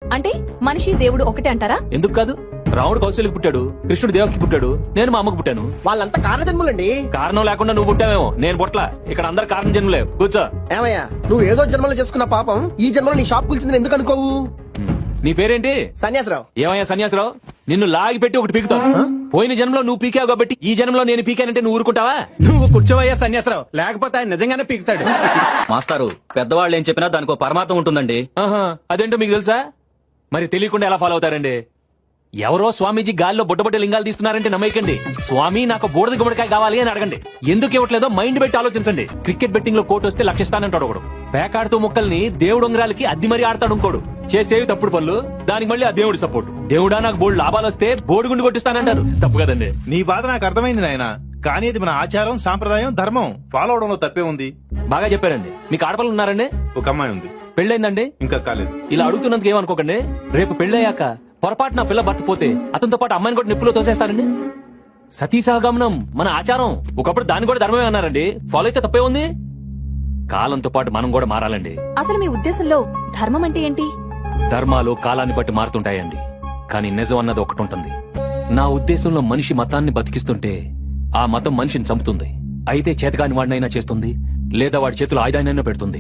అంటే మనిషి దేవుడు ఒకటే అంటారా? ఎందుకు కాదు? రాముడు కౌశల్యకి పుట్టాడు, కృష్ణుడు దేవకి పుట్టాడు, నేను మా అమ్మకు పుట్టాను. వాళ్ళంతా కారణ జన్ములండి. కారణం లేకుండా నువ్వు పుట్టావేమో, నేను పుట్ల. ఇక్కడ అందరు కారణం జన్మలే. కూర్చో. ఏమయ్యా, నువ్వు ఏదో జన్మలో చేసుకున్న పాపం ఈ జన్మలో నీ షాప్ కూల్చిందని ఎందుకు అనుకోవు? నీ పేరేంటి? సన్యాసరావు. ఏమయ్యా సన్యాసరావు, నిన్ను లాగి పెట్టి ఒకటి పీకుతావు. పోయిన జన్మలో నువ్వు పీకావు కాబట్టి ఈ జన్మలో నేను పీకానంటే నువ్వు ఊరుకుంటావా? నువ్వు కూర్చోవయ్యా సన్యాసరావు, లేకపోతే ఆయన నిజంగానే పీకుతాడు. మాస్టారు, పెద్దవాళ్ళు ఏం చెప్పినా దానికో పరమార్థం ఉంటుందండి. ఆహా, అదేంటో మీకు తెలుసా? మరి తెలియకుండా ఎలా ఫాలో అవుతారండి? ఎవరో స్వామీజీ గాల్లో బుడ్డబుడ్డ లింగాలు తీస్తున్నారంటే నమ్మకండి. స్వామి నాకు బూడిద గుమ్మడికాయ కావాలి అని అడగండి. ఎందుకు ఇవ్వట్లేదో మైండ్ పెట్టి ఆలోచించండి. క్రికెట్ బెట్టింగ్ లో కోట్ వస్తే లక్షిస్తానంటాడు ఒకడు. పేకాడుతూ ముక్కల్ని దేవుడు ఉంగరాలకి అద్ది మరీ ఆడతాడు ఇంకోడు. చేసేవి తప్పుడు పనులు, దానికి మళ్ళీ ఆ దేవుడి సపోర్ట్. దేవుడా నాకు బోర్డు లాభాలు వస్తే బోర్డు గుండు కొట్టిస్తానంటారు. తప్పు కదండి. నీ బాధ నాకు అర్థమైంది నాయన, కానీ ఇది మన ఆచారం, సాంప్రదాయం, ధర్మం. ఫాలో అవడంలో తప్పే ఉంది. బాగా చెప్పారండి. మీకు ఆడపిల్లలు ఉన్నారండి? ఒక అమ్మాయి ఉంది. పెళ్ళైందండి? ఇంకా కాలేదు. ఇలా అడుగుతున్నందుకు ఏమనుకోకండి. రేపు పెళ్ళయ్యాక పొరపాటు నా పిల్ల భర్త పోతే అతనితో పాటు అమ్మాయిని కూడా నిప్పులో తోసేస్తారండి. సతీ సహగమనం మన ఆచారం. ఒకప్పుడు దాన్ని కూడా ధర్మమే అన్నారండి. ఫాలో అయితే తప్పే ఉంది. కాలంతో పాటు మనం కూడా మారాలండి. అసలు మీ ఉద్దేశంలో ధర్మం అంటే ఏంటి? ధర్మాలు కాలాన్ని బట్టి మారుతుంటాయండి, కానీ నిజం అన్నది ఒకటి ఉంటుంది. నా ఉద్దేశంలో మనిషి మతాన్ని బతికిస్తుంటే ఆ మతం మనిషిని చంపుతుంది. అయితే చేతగాని వాడినైనా చేస్తుంది, లేదా వాడి చేతులు ఆయుధాన్నైనా పెడుతుంది.